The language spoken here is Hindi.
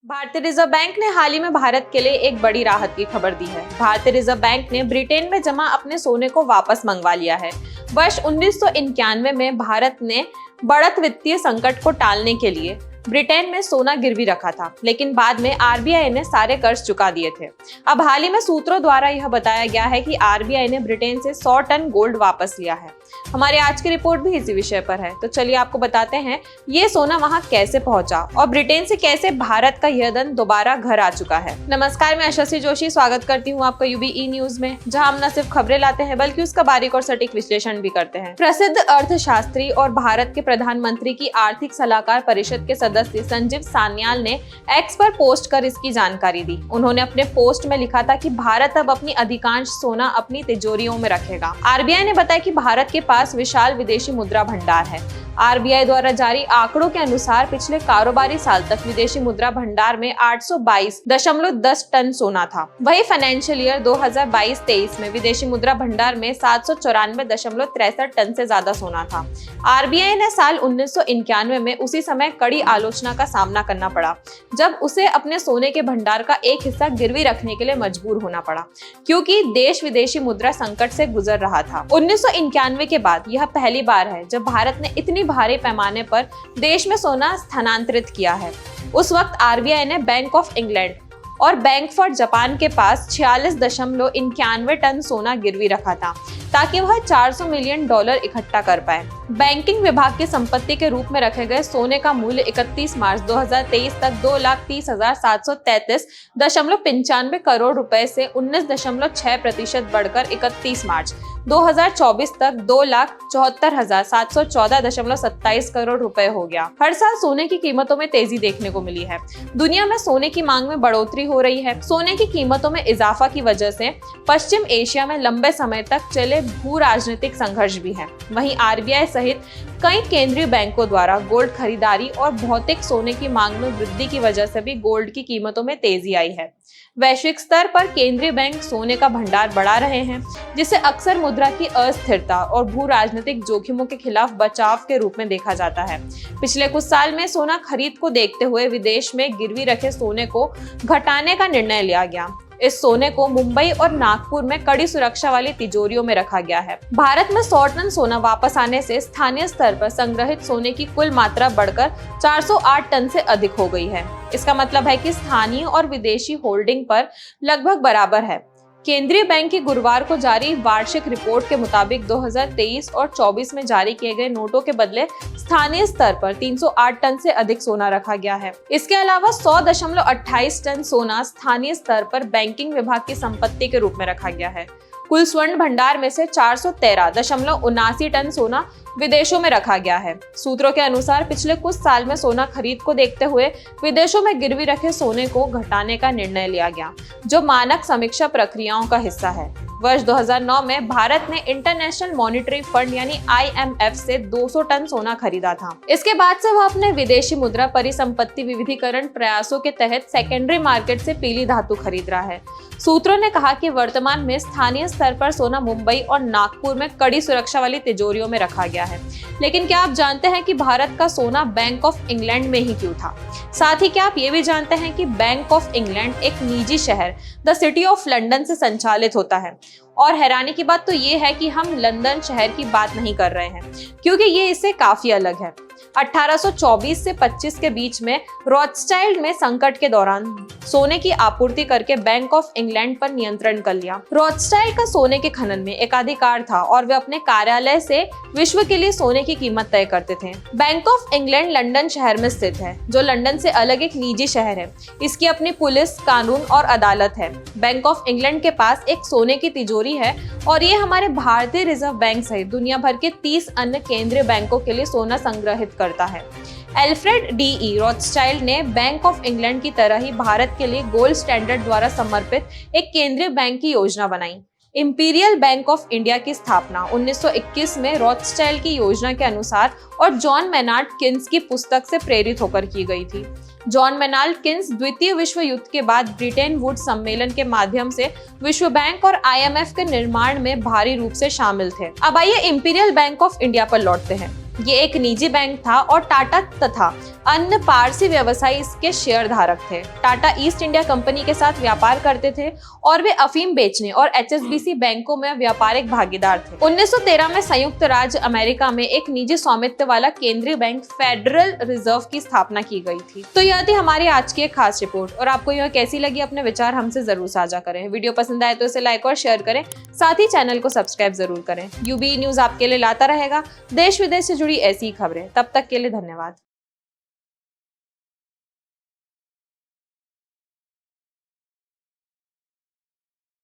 भारतीय रिजर्व बैंक ने हाल ही में भारत के लिए एक बड़ी राहत की खबर दी है। भारतीय रिजर्व बैंक ने ब्रिटेन में जमा अपने सोने को वापस मंगवा लिया है। वर्ष 1991 में भारत ने बढ़त वित्तीय संकट को टालने के लिए ब्रिटेन में सोना गिरवी रखा था, लेकिन बाद में आरबीआई ने सारे कर्ज चुका दिए थे। अब हाल ही में सूत्रों द्वारा यह बताया गया है कि आरबीआई ने ब्रिटेन से 100 टन गोल्ड वापस लिया है। हमारी आज की रिपोर्ट भी इसी विषय पर है, तो चलिए आपको बताते हैं ये सोना वहां कैसे पहुंचा और ब्रिटेन से कैसे भारत का यह धन दोबारा घर आ चुका है। नमस्कार, मैं यशस्वी जोशी स्वागत करती हूँ आपका यूबीई न्यूज में, जहाँ हम न सिर्फ खबरें लाते हैं बल्कि उसका बारीक और सटीक विश्लेषण भी करते हैं। प्रसिद्ध अर्थशास्त्री और भारत के प्रधानमंत्री की आर्थिक सलाहकार परिषद के सदस्य संजीव सान्याल ने एक्स पर पोस्ट कर इसकी जानकारी दी। उन्होंने अपने पोस्ट में लिखा था कि भारत अब अपनी अधिकांश सोना अपनी तिजोरियों में रखेगा। आरबीआई ने बताया कि भारत के पास विशाल विदेशी मुद्रा भंडार है। आरबीआई द्वारा जारी आंकड़ों के अनुसार पिछले कारोबारी साल तक विदेशी मुद्रा भंडार में 822.10 टन सोना था। वही फाइनेंशियल ईयर 2022-23 में विदेशी मुद्रा भंडार में 794.63 टन से ज्यादा सोना था। आरबीआई ने साल 1991 में उसी समय कड़ी आलोचना का सामना करना पड़ा, जब उसे अपने सोने के भंडार का एक हिस्सा गिरवी रखने के लिए मजबूर होना पड़ा, क्योंकि देश विदेशी मुद्रा संकट से गुजर रहा था। 1991 के बाद यह पहली बार है जब भारत ने इतनी भारी पैमाने पर देश में सोना स्थानांतरित किया है। उस वक्त आरबीआई ने बैंक ऑफ इंग्लैंड और बैंक फॉर जापान के पास 46.91 टन सोना गिरवी रखा था, ताकि वह $400 मिलियन इकट्ठा कर पाए। बैंकिंग विभाग की संपत्ति के रूप में रखे गए सोने का मूल्य 31 मार्च 2023 तक 2,30,733.95 करोड़ रुपए से 19.6% बढ़कर 31 मार्च 2024 तक 2,74,714.27 करोड़ रुपए हो गया। हर साल सोने की कीमतों में तेजी देखने को मिली है। दुनिया में सोने की मांग में बढ़ोतरी हो रही है। सोने की कीमतों में इजाफा की वजह से पश्चिम एशिया में लंबे समय तक चले भू राजनीतिक संघर्ष भी है। वहीं आरबीआई सहित कई केंद्रीय बैंकों द्वारा गोल्ड खरीदारी और भौतिक सोने की मांग में वृद्धि की वजह से भी गोल्ड की कीमतों में तेजी आई है। वैश्विक स्तर पर केंद्रीय बैंक सोने का भंडार बढ़ा रहे हैं, जिसे अक्सर मुद्रा की अस्थिरता और भू राजनीतिक जोखिमों के खिलाफ बचाव के रूप में देखा जाता है। पिछले कुछ साल में सोना खरीद को देखते हुए विदेश में गिरवी रखे सोने को घटाने का निर्णय लिया गया। इस सोने को मुंबई और नागपुर में कड़ी सुरक्षा वाली तिजोरियों में रखा गया है। भारत में 100 टन सोना वापस आने से स्थानीय स्तर पर संग्रहित सोने की कुल मात्रा बढ़कर 408 टन से अधिक हो गई है। इसका मतलब है कि स्थानीय और विदेशी होल्डिंग पर लगभग बराबर है। केंद्रीय बैंक की गुरुवार को जारी वार्षिक रिपोर्ट के मुताबिक 2023 और 24 में जारी किए गए नोटों के बदले स्थानीय स्तर पर 308 टन से अधिक सोना रखा गया है। इसके अलावा 100.28 टन सोना स्थानीय स्तर पर बैंकिंग विभाग की संपत्ति के रूप में रखा गया है। कुल स्वर्ण भंडार में से 413.79 टन सोना विदेशों में रखा गया है। सूत्रों के अनुसार पिछले कुछ साल में सोना खरीद को देखते हुए विदेशों में गिरवी रखे सोने को घटाने का निर्णय लिया गया, जो मानक समीक्षा प्रक्रियाओं का हिस्सा है। वर्ष 2009 में भारत ने इंटरनेशनल मॉनिटरी फंड यानी IMF से 200 टन सोना खरीदा था। इसके बाद से वह अपने विदेशी मुद्रा परिसंपत्ति विविधीकरण प्रयासों के तहत सेकेंडरी मार्केट से पीली धातु खरीद रहा है। सूत्रों ने कहा कि वर्तमान में स्थानीय स्तर पर सोना मुंबई और नागपुर में कड़ी सुरक्षा वाली तिजोरियों में रखा गया है। लेकिन क्या आप जानते हैं कि भारत का सोना बैंक ऑफ इंग्लैंड में ही क्यों था? साथ ही क्या आप ये भी जानते हैं कि बैंक ऑफ इंग्लैंड एक निजी शहर द सिटी ऑफ लंदन से संचालित होता है? और हैरानी की बात तो ये है कि हम लंदन शहर की बात नहीं कर रहे हैं, क्योंकि ये इससे काफी अलग है। 1824 से 25 के बीच में रॉथस्चाइल्ड में संकट के दौरान सोने की आपूर्ति करके बैंक ऑफ इंग्लैंड पर नियंत्रण कर लिया। रॉथस्चाइल्ड का सोने के खनन में एकाधिकार था और वे अपने कार्यालय से विश्व के लिए सोने की कीमत तय करते थे। बैंक ऑफ इंग्लैंड लंदन शहर में स्थित है, जो लंदन से अलग एक निजी शहर है। इसकी अपनी पुलिस, कानून और अदालत है। बैंक ऑफ इंग्लैंड के पास एक सोने की तिजोरी है और ये हमारे भारतीय रिजर्व बैंक सहित दुनिया भर के 30 अन्य केंद्रीय बैंकों के लिए सोना संग्रहित करता है। एल्फ्रेड डी रॉथस्चाइल्ड ने बैंक ऑफ इंग्लैंड की तरह ही भारत के लिए गोल्ड स्टैंडर्ड द्वारा समर्पित एक केंद्रीय बैंक की योजना बनाई। इंपीरियल बैंक ऑफ इंडिया की स्थापना 1921 में रॉथस्चाइल्ड की योजना के अनुसार और जॉन मेनार्ड किन्स की पुस्तक से प्रेरित होकर की गई थी। जॉन मेनार्ड किन्स द्वितीय विश्व युद्ध के बाद ब्रिटेन वुड्स सम्मेलन के माध्यम से विश्व बैंक और IMF के निर्माण में भारी रूप से शामिल थे। अब आइए इंपीरियल बैंक ऑफ इंडिया पर लौटते हैं। ये एक निजी बैंक था और टाटा तथा अन्य पारसी व्यवसायी इसके शेयर धारक थे। टाटा ईस्ट इंडिया कंपनी के साथ व्यापार करते थे और वे अफीम बेचने और HSBC बैंकों में व्यापारिक भागीदार थे। 1913 में संयुक्त राज्य अमेरिका में एक निजी स्वामित्व वाला केंद्रीय बैंक फेडरल रिजर्व की स्थापना की गई थी। तो यह थी हमारी आज की एक खास रिपोर्ट, और आपको यह कैसी लगी अपने विचार हमसे जरूर साझा करें। वीडियो पसंद आए तो इसे लाइक और शेयर करें, साथ ही चैनल को सब्सक्राइब जरूर करें। UBE न्यूज आपके लिए लाता रहेगा देश विदेश से जुड़ी ऐसी खबरें। तब तक के लिए धन्यवाद।